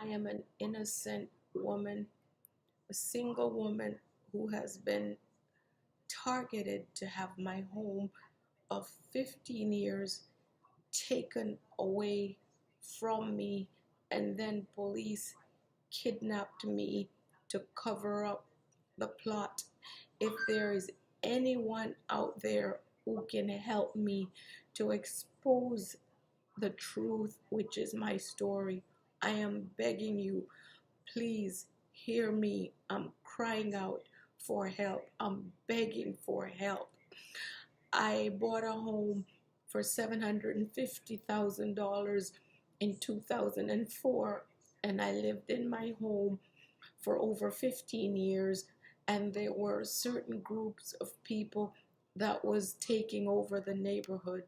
I am an innocent woman, a single woman who has been targeted to have my home of 15 years taken away from me, and then police kidnapped me to cover up the plot. If there is anyone out there who can help me to expose the truth, which is my story, I am begging you, please hear me. I'm crying out for help. I'm begging for help. I bought a home for $750,000 in 2004, and I lived in my home for over 15 years, and there were certain groups of people that was taking over the neighborhood,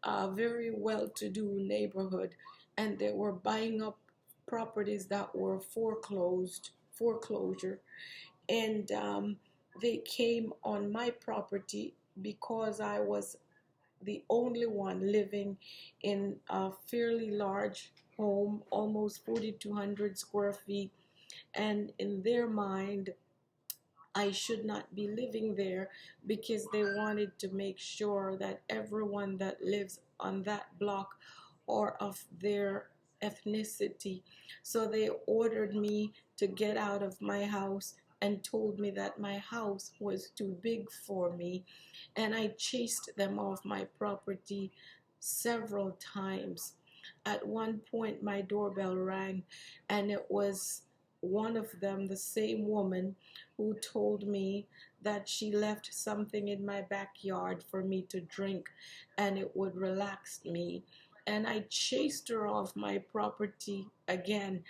a very well-to-do neighborhood, and they were buying up properties that were foreclosure, and they came on my property because I was the only one living in a fairly large home, almost 4,200 square feet, and in their mind, I should not be living there because they wanted to make sure that everyone that lives on that block are of their ethnicity. So they ordered me to get out of my house and told me that my house was too big for me, and I chased them off my property several times. At one point, my doorbell rang, and it was one of them, the same woman, who told me that she left something in my backyard for me to drink and it would relax me. And I chased her off my property again.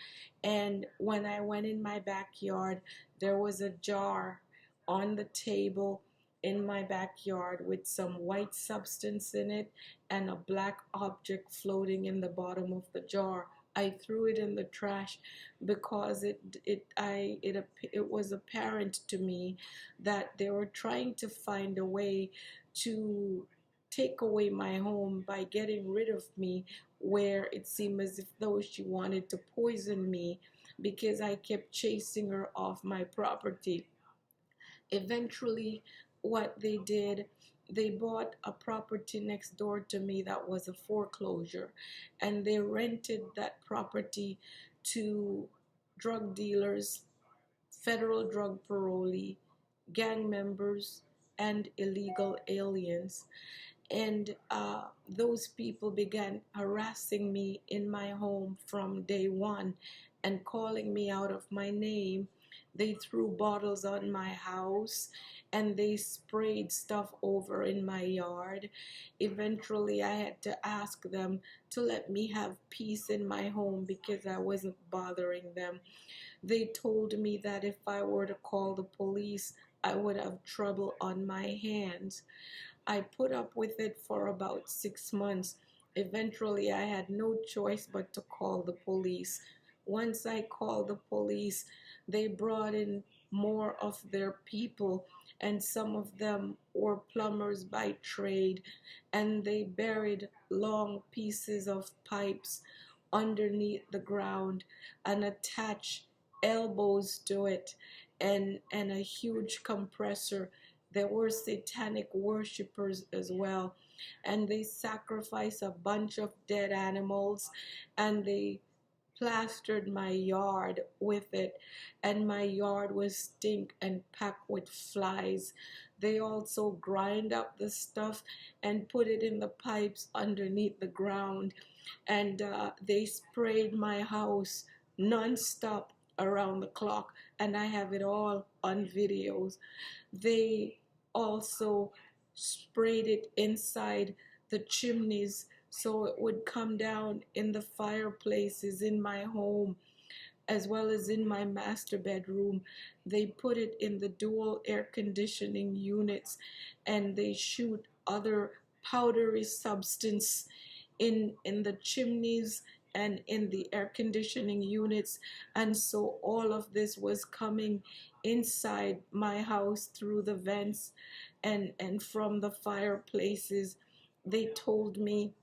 And when I went in my backyard, there was a jar on the table in my backyard with some white substance in it and a black object floating in the bottom of the jar. I threw it in the trash because it was apparent to me that they were trying to find a way to take away my home by getting rid of me, where it seemed as if though she wanted to poison me because I kept chasing her off my property. Eventually, what they did, they bought a property next door to me that was a foreclosure, and they rented that property to drug dealers, federal drug parolee, gang members, and illegal aliens. And those people began harassing me in my home from day one and calling me out of my name. They threw bottles on my house and they sprayed stuff over in my yard. Eventually, I had to ask them to let me have peace in my home because I wasn't bothering them. They told me that if I were to call the police, I would have trouble on my hands. I put up with it for about 6 months. Eventually, I had no choice but to call the police. Once I called the police, they brought in more of their people, and some of them were plumbers by trade, and they buried long pieces of pipes underneath the ground and attached elbows to it, and a huge compressor. There were satanic worshippers as well, and they sacrificed a bunch of dead animals, and they plastered my yard with it, and my yard was stink and packed with flies. They also grind up the stuff and put it in the pipes underneath the ground, and they sprayed my house non-stop around the clock, and I have it all on videos. They also sprayed it inside the chimneys so it would come down in the fireplaces in my home as well as in my master bedroom. They put it in the dual air conditioning units, and they shoot other powdery substance in the chimneys and in the air conditioning units. And so all of this was coming inside my house through the vents and from the fireplaces. They told me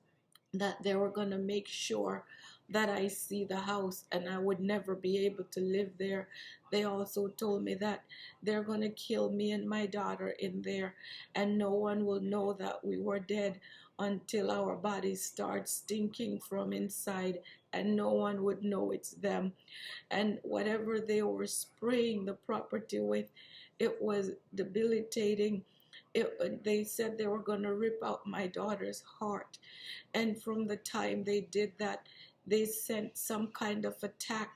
that they were going to make sure that I see the house and I would never be able to live there. They also told me that they're going to kill me and my daughter in there, and no one will know that we were dead until our bodies start stinking from inside, and no one would know it's them. And whatever they were spraying the property with, it was debilitating. They said they were going to rip out my daughter's heart. And from the time they did that, they sent some kind of attack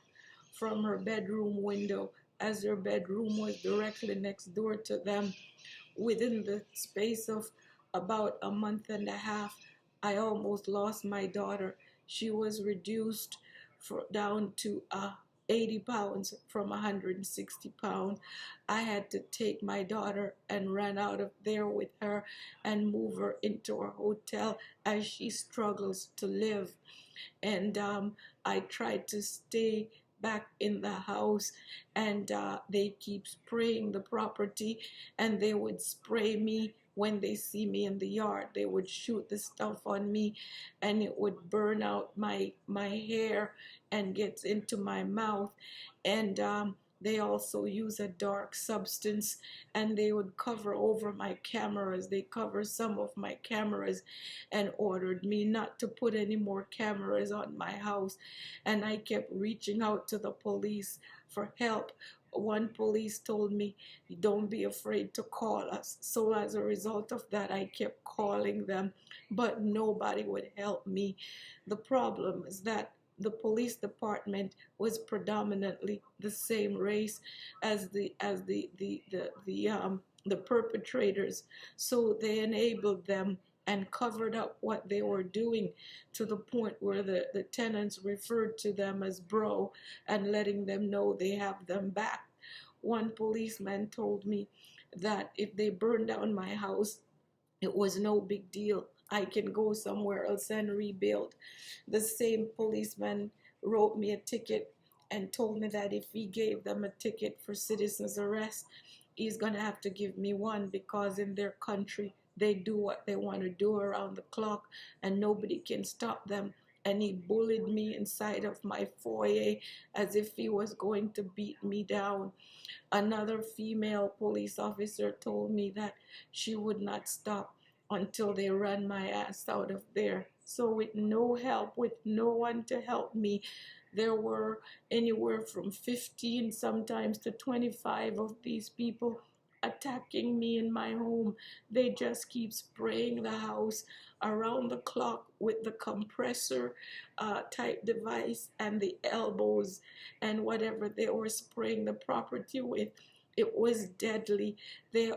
from her bedroom window, as her bedroom was directly next door to them. Within the space of about a month and a half, I almost lost my daughter. She was reduced down to 80 pounds from 160 pounds. I had to take my daughter and run out of there with her and move her into a hotel as she struggles to live. And I tried to stay back in the house, and they keep spraying the property, and they would spray me when they see me in the yard. They would shoot the stuff on me, and it would burn out my hair and gets into my mouth. And they also use a dark substance, and they would cover over my cameras. They cover some of my cameras and ordered me not to put any more cameras on my house. And I kept reaching out to the police for help. One police told me, don't be afraid to call us. So as a result of that, I kept calling them, but nobody would help me. The problem is that the police department was predominantly the same race as the perpetrators, so they enabled them and covered up what they were doing, to the point where the tenants referred to them as bro and letting them know they have them back. One policeman told me that if they burned down my house, it was no big deal. I can go somewhere else and rebuild. The same policeman wrote me a ticket and told me that if he gave them a ticket for citizen's arrest, he's going to have to give me one, because in their country they do what they want to do around the clock and nobody can stop them. And he bullied me inside of my foyer as if he was going to beat me down. Another female police officer told me that she would not stop until they ran my ass out of there. So with no help, with no one to help me, there were anywhere from 15 sometimes to 25 of these people attacking me in my home. They just keep spraying the house around the clock with the compressor type device and the elbows and whatever they were spraying the property with. It was deadly. They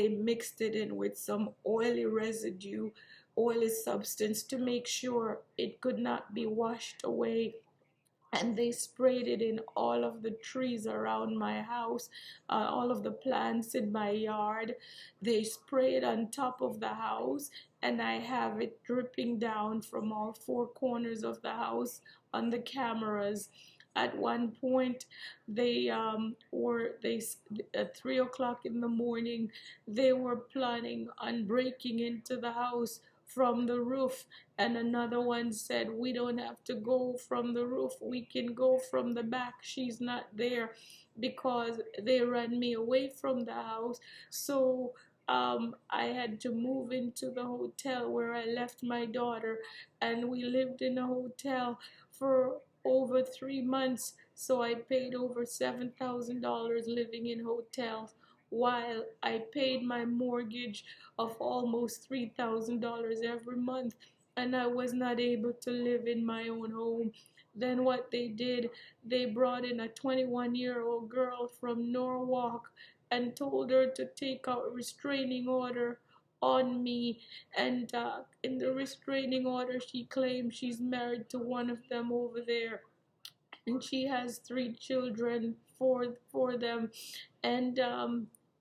mixed it in with some oily residue, oily substance, to make sure it could not be washed away. And they sprayed it in all of the trees around my house, all of the plants in my yard. They sprayed on top of the house, and I have it dripping down from all four corners of the house on the cameras. At one point, they at 3 o'clock in the morning, they were planning on breaking into the house from the roof, and another one said, we don't have to go from the roof, we can go from the back, she's not there, because they ran me away from the house. So I had to move into the hotel where I left my daughter, and we lived in a hotel for over 3 months. So I paid over $7,000 living in hotels, while I paid my mortgage of almost $3,000 every month, and I was not able to live in my own home. Then what they did, they brought in a 21-year-old girl from Norwalk and told her to take out a restraining order on me. And in the restraining order, she claims she's married to one of them over there, and she has 3 children for them. And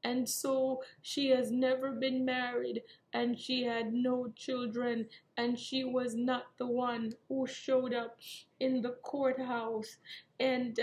and so she has never been married, and she had no children, and she was not the one who showed up in the courthouse. And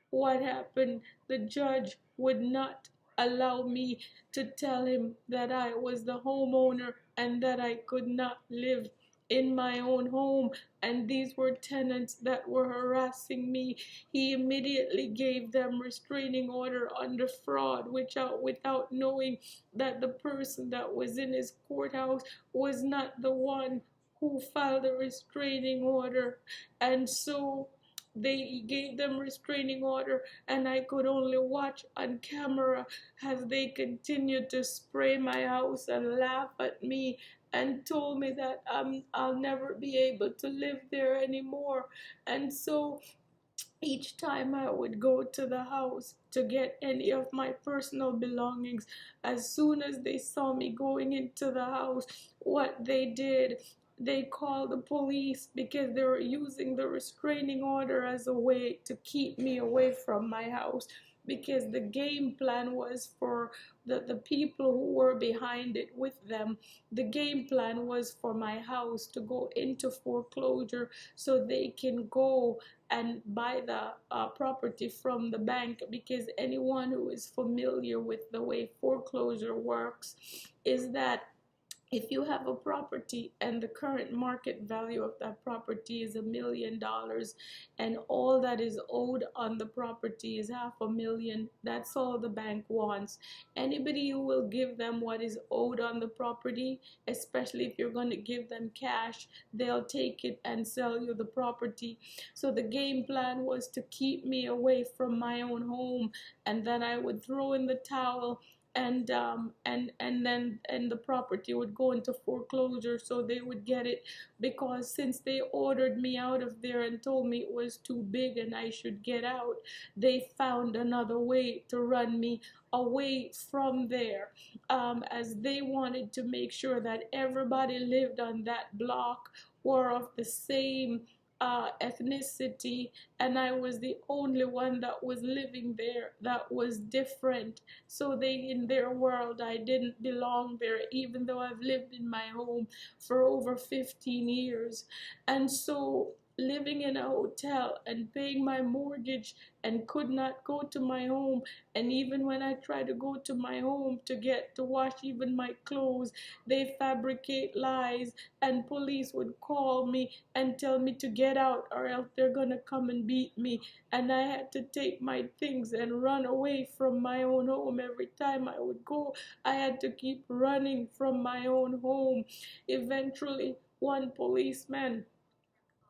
what happened, the judge would not allow me to tell him that I was the homeowner and that I could not live in my own home, and these were tenants that were harassing me. He immediately gave them restraining order under fraud, which without knowing that the person that was in his courthouse was not the one who filed a restraining order. And so they gave them restraining order, and I could only watch on camera as they continued to spray my house and laugh at me and told me that I'll never be able to live there anymore. And so each time I would go to the house to get any of my personal belongings, as soon as they saw me going into the house, what they did, they called the police because they were using the restraining order as a way to keep me away from my house. Because the game plan was for the people who were behind it with them. The game plan was for my house to go into foreclosure so they can go and buy the property from the bank, because anyone who is familiar with the way foreclosure works is that if you have a property and the current market value of that property is $1 million and all that is owed on the property is $500,000, that's all the bank wants. Anybody who will give them what is owed on the property, especially if you're going to give them cash, they'll take it and sell you the property. So the game plan was to keep me away from my own home, and then I would throw in the towel, and then the property would go into foreclosure so they would get it, because since they ordered me out of there and told me it was too big and I should get out, they found another way to run me away from there, as they wanted to make sure that everybody lived on that block were of the same ethnicity, and I was the only one that was living there that was different. So they, in their world, I didn't belong there, even though I've lived in my home for over 15 years. And so living in a hotel and paying my mortgage and could not go to my home, and even when I try to go to my home to get to wash even my clothes, they fabricate lies, and police would call me and tell me to get out or else they're gonna come and beat me. And I had to take my things and run away from my own home. Every time I would go, I had to keep running from my own home. Eventually, one policeman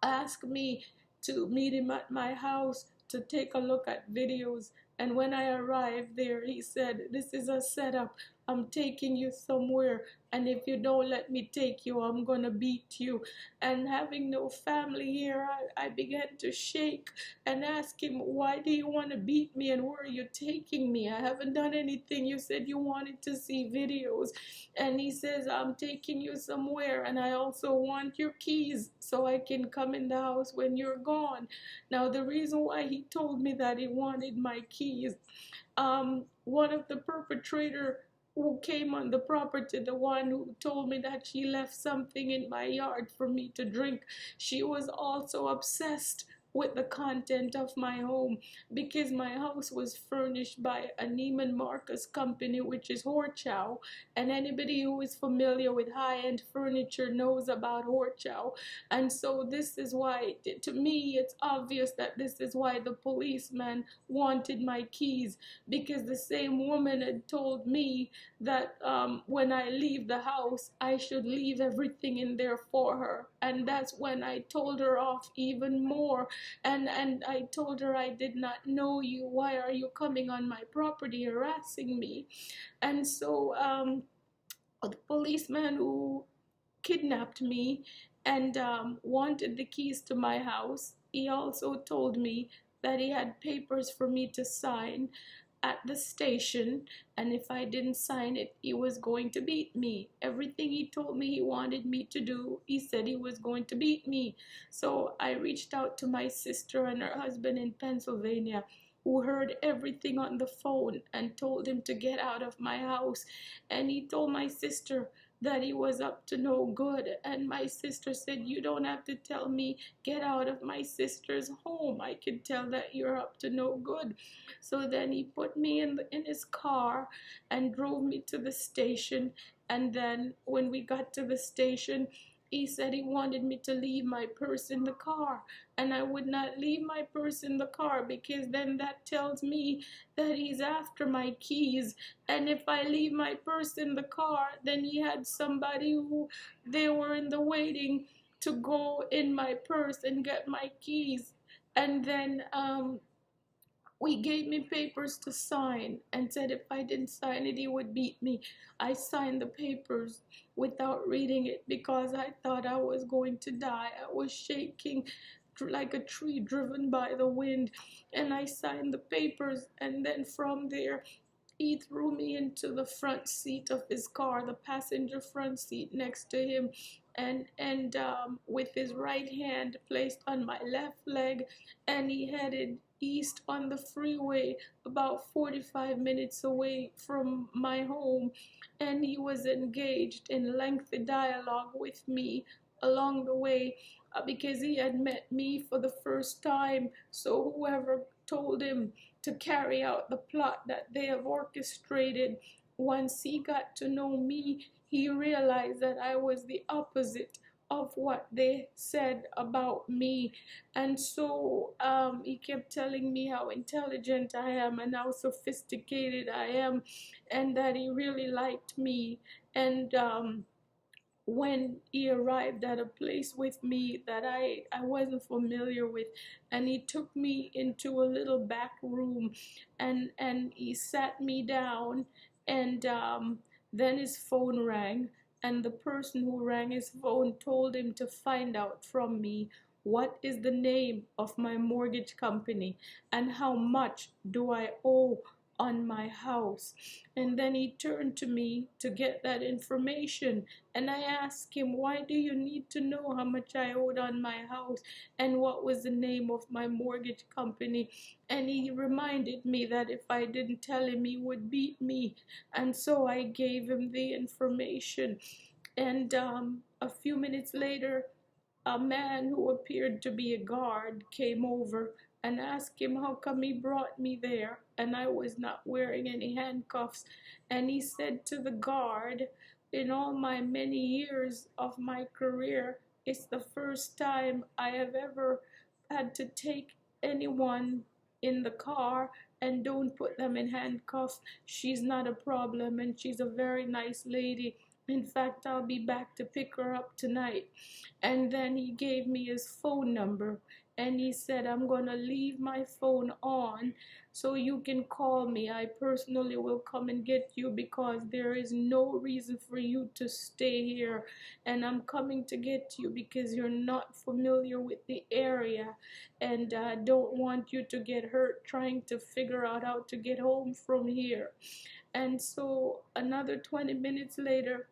asked me to meet him at my house to take a look at videos. And when I arrived there, he said, "This is a setup. I'm taking you somewhere, and if you don't let me take you, I'm gonna beat you." And having no family here, I began to shake and ask him, "Why do you want to beat me, and where are you taking me? I haven't done anything. You said you wanted to see videos." And he says, "I'm taking you somewhere, and I also want your keys so I can come in the house when you're gone." Now, the reason why he told me that he wanted my keys, one of the perpetrator who came on the property, the one who told me that she left something in my yard for me to drink, she was also obsessed with the content of my home, because my house was furnished by a Neiman Marcus company, which is Horchow, and anybody who is familiar with high-end furniture knows about Horchow. And so this is why, to me, it's obvious that this is why the policeman wanted my keys, because the same woman had told me that when I leave the house, I should leave everything in there for her. And that's when I told her off even more. And I told her, "I did not know you. Why are you coming on my property harassing me?" And so the policeman who kidnapped me and wanted the keys to my house, he also told me that he had papers for me to sign at the station, and if I didn't sign it, he was going to beat me. Everything he told me he wanted me to do, he said he was going to beat me. So I reached out to my sister and her husband in Pennsylvania, who heard everything on the phone, and told him to get out of my house. And he told my sister that he was up to no good, and my sister said, "You don't have to tell me get out of my sister's home. I can tell that you're up to no good." So then he put me in his car and drove me to the station. And then when we got to the station, He said he wanted me to leave my purse in the car, and I would not leave my purse in the car because then that tells me that he's after my keys. And if I leave my purse in the car, then he had somebody who they were in the waiting to go in my purse and get my keys. And then he gave me papers to sign and said if I didn't sign it, he would beat me. I signed the papers without reading it because I thought I was going to die. I was shaking like a tree driven by the wind, and I signed the papers. And then from there, he threw me into the front seat of his car, the passenger front seat next to him, and with his right hand placed on my left leg, and he headed east on the freeway about 45 minutes away from my home, and he was engaged in lengthy dialogue with me along the way because he had met me for the first time. So whoever told him to carry out the plot that they have orchestrated, once he got to know me, he realized that I was the opposite of what they said about me. And so he kept telling me how intelligent I am and how sophisticated I am, and that he really liked me. And when he arrived at a place with me that I wasn't familiar with, and he took me into a little back room, and he sat me down, and then his phone rang, and the person who rang his phone told him to find out from me what is the name of my mortgage company and how much do I owe on my house. And then he turned to me to get that information, and I asked him, why do you need to know how much I owed on my house and what was the name of my mortgage company? And he reminded me that if I didn't tell him, he would beat me. And so I gave him the information. And a few minutes later, a man who appeared to be a guard came over and asked him how come he brought me there and I was not wearing any handcuffs. And he said to the guard, in all my many years of my career, it's the first time I have ever had to take anyone in the car and don't put them in handcuffs. She's not a problem and she's a very nice lady. In fact, I'll be back to pick her up tonight. And then he gave me his phone number, and he said, I'm going to leave my phone on so you can call me. I personally will come and get you because there is no reason for you to stay here. And I'm coming to get you because you're not familiar with the area. And I don't want you to get hurt trying to figure out how to get home from here. And so another 20 minutes later,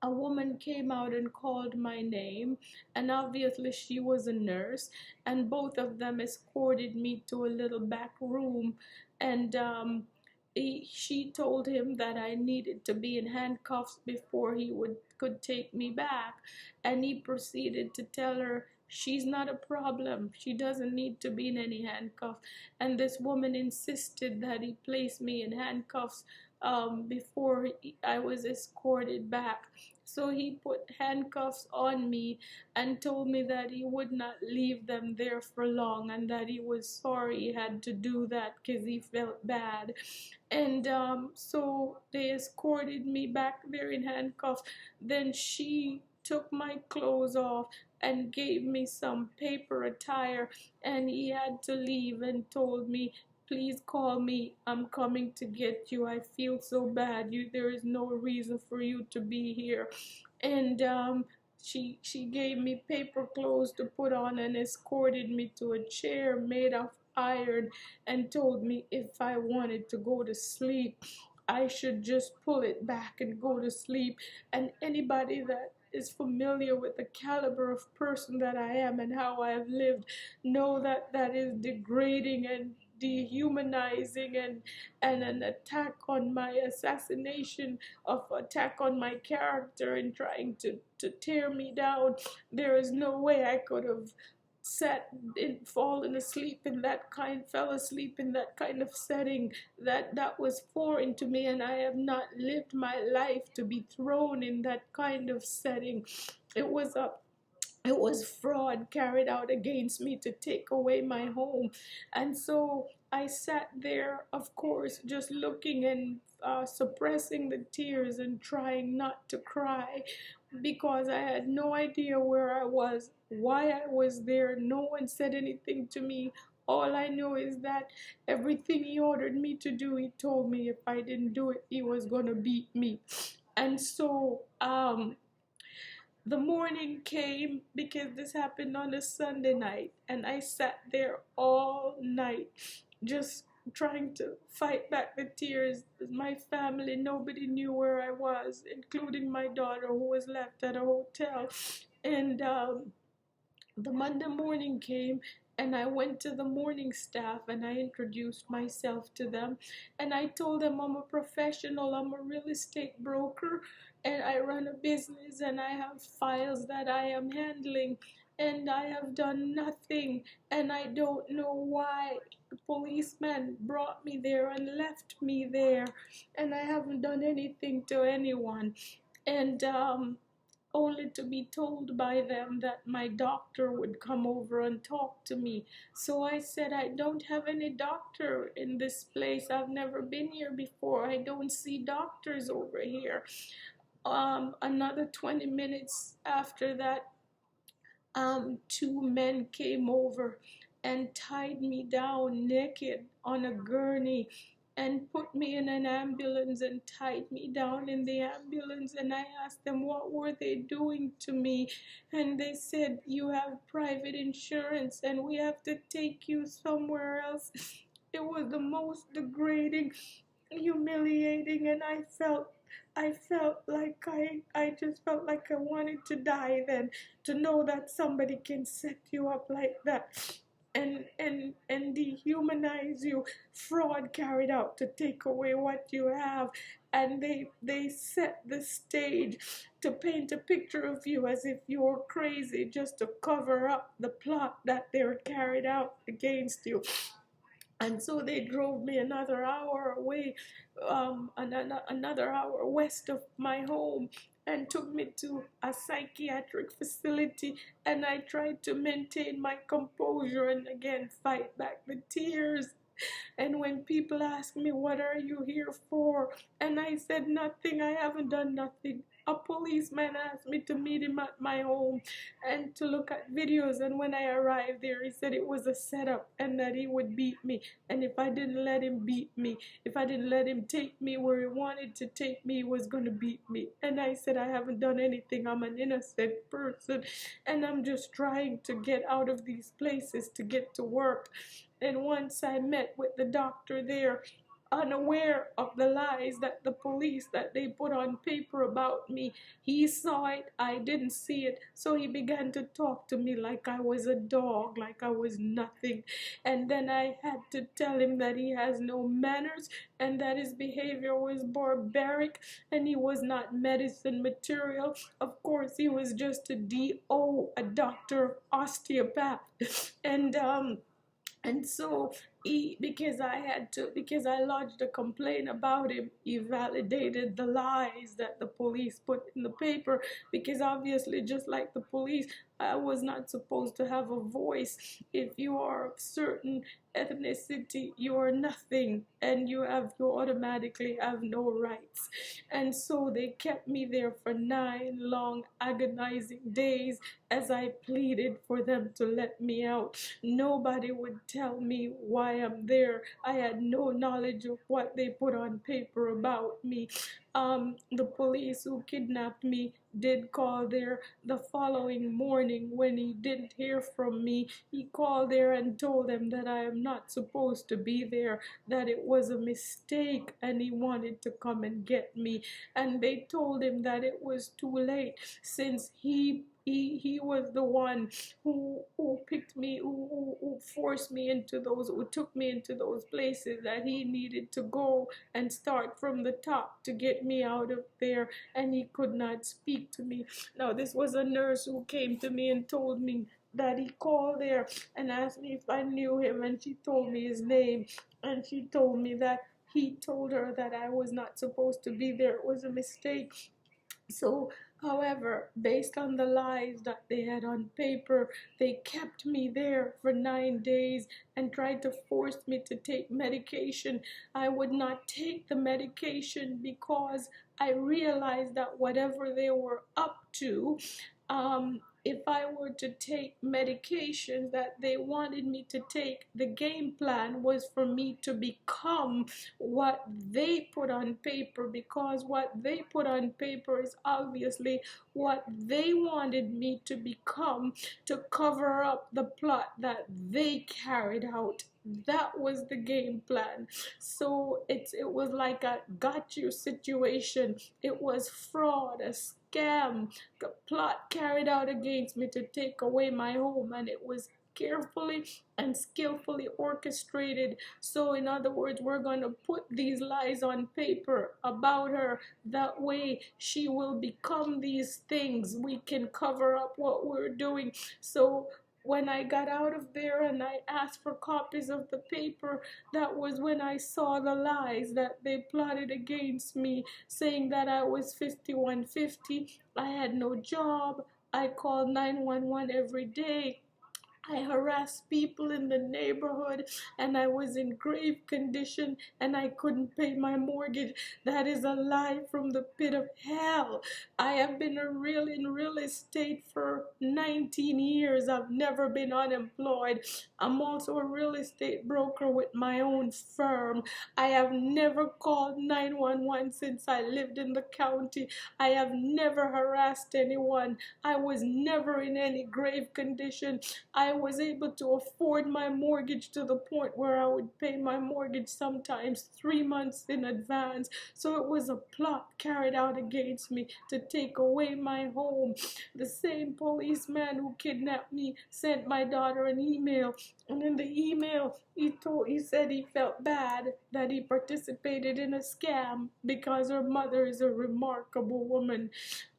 a woman came out and called my name, and obviously she was a nurse, and both of them escorted me to a little back room, and she told him that I needed to be in handcuffs before he could take me back, and he proceeded to tell her she's not a problem, she doesn't need to be in any handcuffs. And this woman insisted that he place me in handcuffs before I was escorted back. So he put handcuffs on me and told me that he would not leave them there for long and that he was sorry he had to do that because he felt bad. And so they escorted me back there in handcuffs. Then she took my clothes off and gave me some paper attire, and he had to leave and told me, please call me, I'm coming to get you, I feel so bad, there is no reason for you to be here. And she gave me paper clothes to put on and escorted me to a chair made of iron and told me if I wanted to go to sleep, I should just pull it back and go to sleep. And anybody that is familiar with the caliber of person that I am and how I have lived know that that is degrading and dehumanizing, and an attack on my assassination of attack on my character and trying to tear me down. There is no way I could have sat and fallen asleep in that kind, fell asleep in that kind of setting, that was foreign to me, and I have not lived my life to be thrown in that kind of setting. It was a it was fraud carried out against me to take away my home. And so I sat there, of course, just looking and suppressing the tears and trying not to cry, because I had no idea where I was, why I was there. No one said anything to me. All I know is that everything he ordered me to do, he told me if I didn't do it, he was going to beat me. And so, the morning came, because this happened on a Sunday night, and I sat there all night just trying to fight back the tears. My family, nobody knew where I was, including my daughter, who was left at a hotel. And the Monday morning came, and I went to the morning staff and I introduced myself to them, and I told them I'm a professional, I'm a real estate broker, and I run a business, and I have files that I am handling, and I have done nothing, and I don't know why the policeman brought me there and left me there, and I haven't done anything to anyone. And only to be told by them that my doctor would come over and talk to me. So I said, I don't have any doctor in this place. I've never been here before. I don't see doctors over here. Another 20 minutes after that, two men came over and tied me down naked on a gurney and put me in an ambulance and tied me down in the ambulance. And I asked them what were they doing to me, and they said, you have private insurance and we have to take you somewhere else. It was the most degrading, humiliating, and I felt like I just felt like I wanted to die then, to know that somebody can set you up like that and dehumanize you, fraud carried out to take away what you have. And they set the stage to paint a picture of you as if you're crazy, just to cover up the plot that they're carried out against you. And so they drove me another hour away, another hour west of my home, and took me to a psychiatric facility. And I tried to maintain my composure and again fight back the tears. And when people ask me, what are you here for? And I said, nothing, I haven't done nothing. A policeman asked me to meet him at my home and to look at videos. And when I arrived there, he said it was a setup and that he would beat me. And if I didn't let him beat me, if I didn't let him take me where he wanted to take me, he was going to beat me. And I said, I haven't done anything. I'm an innocent person. And I'm just trying to get out of these places to get to work. And once I met with the doctor there, unaware of the lies that the police that they put on paper about me, he saw it, I didn't see it. So he began to talk to me like I was a dog, like I was nothing. And then I had to tell him that he has no manners and that his behavior was barbaric and he was not medicine material. Of course, he was just a DO, a doctor, osteopath. And so because I lodged a complaint about him, he validated the lies that the police put in the paper, because obviously, just like the police, I was not supposed to have a voice. If you are of certain ethnicity, you are nothing, and you automatically have no rights. And so they kept me there for 9 long agonizing days as I pleaded for them to let me out. Nobody would tell me why I'm there. I had no knowledge of what they put on paper about me. The police who kidnapped me did call there the following morning. When he didn't hear from me, he called there and told them that I am not supposed to be there, that it was a mistake, and he wanted to come and get me. And they told him that it was too late, since he was the one who picked me, who forced me into those, who took me into those places that he needed to go and start from the top to get me out of there, and he could not speak to me. Now, this was a nurse who came to me and told me that he called there and asked me if I knew him, and she told me his name, and she told me that he told her that I was not supposed to be there. It was a mistake. So, however, based on the lies that they had on paper, they kept me there for 9 days and tried to force me to take medication. I would not take the medication because I realized that whatever they were up to, if I were to take medication that they wanted me to take, the game plan was for me to become what they put on paper, because what they put on paper is obviously what they wanted me to become, to cover up the plot that they carried out. That was the game plan. So it was like a got you situation. It was fraud, a scam, a plot carried out against me to take away my home, and it was carefully and skillfully orchestrated. So, in other words, we're going to put these lies on paper about her. That way, she will become these things. We can cover up what we're doing. So, when I got out of there and I asked for copies of the paper, that was when I saw the lies that they plotted against me, saying that I was 5150, I had no job, I called 911 every day, I harassed people in the neighborhood, and I was in grave condition and I couldn't pay my mortgage. That is a lie from the pit of hell. I have been in real estate for 19 years. I've never been unemployed. I'm also a real estate broker with my own firm. I have never called 911 since I lived in the county. I have never harassed anyone. I was never in any grave condition. I was able to afford my mortgage to the point where I would pay my mortgage sometimes 3 months in advance. So it was a plot carried out against me to take away my home. The same policeman who kidnapped me sent my daughter an email, and in the email he said he felt bad that he participated in a scam because her mother is a remarkable woman.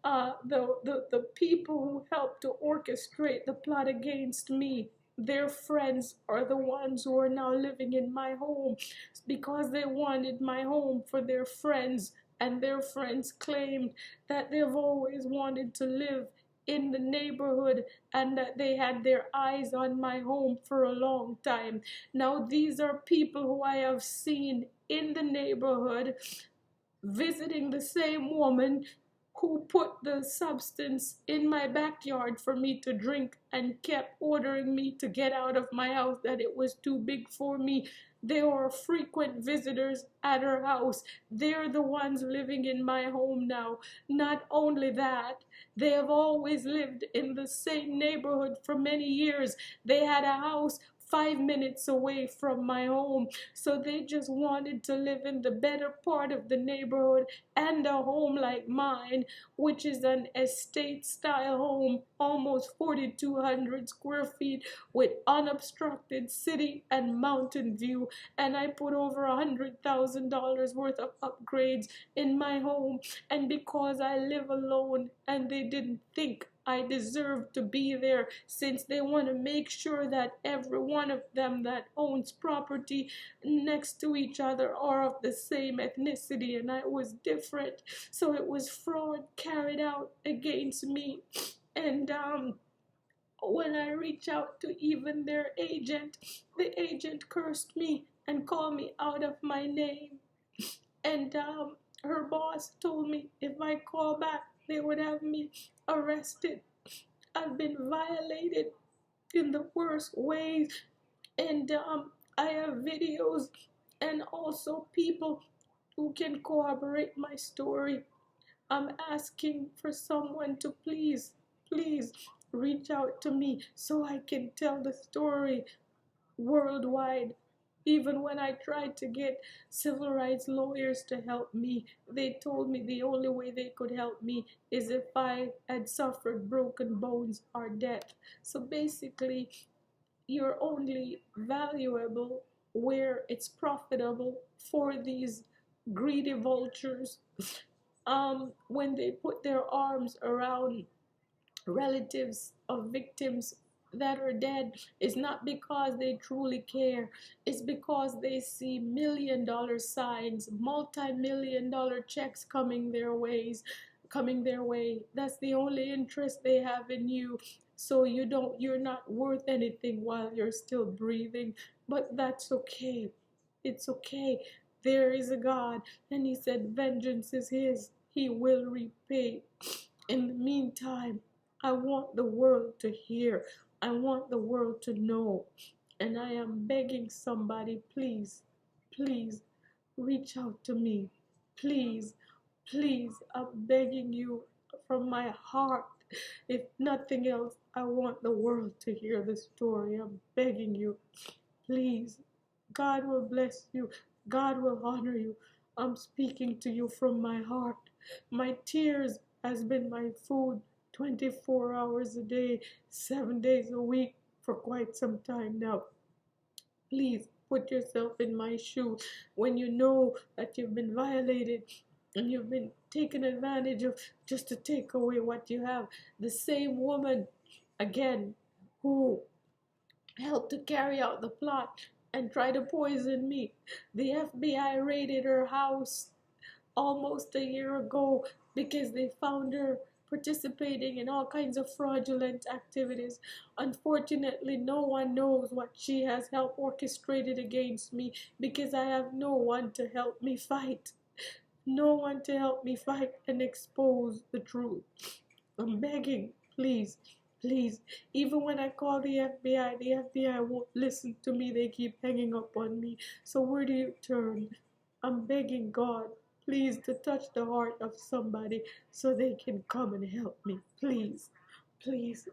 The people who helped to orchestrate the plot against me, their friends are the ones who are now living in my home because they wanted my home for their friends, and their friends claimed that they've always wanted to live in the neighborhood and that they had their eyes on my home for a long time. Now, these are people who I have seen in the neighborhood visiting the same woman who put the substance in my backyard for me to drink and kept ordering me to get out of my house, that it was too big for me. They were frequent visitors at her house. They're the ones living in my home now. Not only that, they have always lived in the same neighborhood for many years. They had a house 5 minutes away from my home. So they just wanted to live in the better part of the neighborhood and a home like mine, which is an estate style home, almost 4,200 square feet with unobstructed city and mountain view. And I put over $100,000 worth of upgrades in my home. And because I live alone and they didn't think I deserve to be there, since they want to make sure that every one of them that owns property next to each other are of the same ethnicity, and I was different. So it was fraud carried out against me. And when I reached out to even their agent, the agent cursed me and called me out of my name. And her boss told me if I call back, they would have me arrested. I've been violated in the worst ways, and I have videos and also people who can corroborate my story. I'm asking for someone to please reach out to me so I can tell the story worldwide. Even when I tried to get civil rights lawyers to help me, they told me the only way they could help me is if I had suffered broken bones or death. So basically, you're only valuable where it's profitable for these greedy vultures. When they put their arms around relatives of victims that are dead is not because they truly care. It's because they see $1 million signs, multi-million-dollar checks coming their way. That's the only interest they have in you. So you're not worth anything while you're still breathing. But that's okay. It's okay. There is a God, and He said, vengeance is His. He will repay. In the meantime, I want the world to hear. I want the world to know. And I am begging somebody, please, please, reach out to me. Please, please, I'm begging you from my heart. If nothing else, I want the world to hear the story. I'm begging you. Please, God will bless you. God will honor you. I'm speaking to you from my heart. My tears has been my food 24 hours a day, 7 days a week for quite some time now. Please put yourself in my shoes when you know that you've been violated and you've been taken advantage of just to take away what you have. The same woman, again, who helped to carry out the plot and try to poison me. The FBI raided her house almost a year ago because they found her participating in all kinds of fraudulent activities. Unfortunately, no one knows what she has helped orchestrated against me because I have no one to help me fight. No one to help me fight and expose the truth. I'm begging, please, please. Even when I call the FBI won't listen to me. They keep hanging up on me. So where do you turn? I'm begging God, please, to touch the heart of somebody so they can come and help me. Please, please.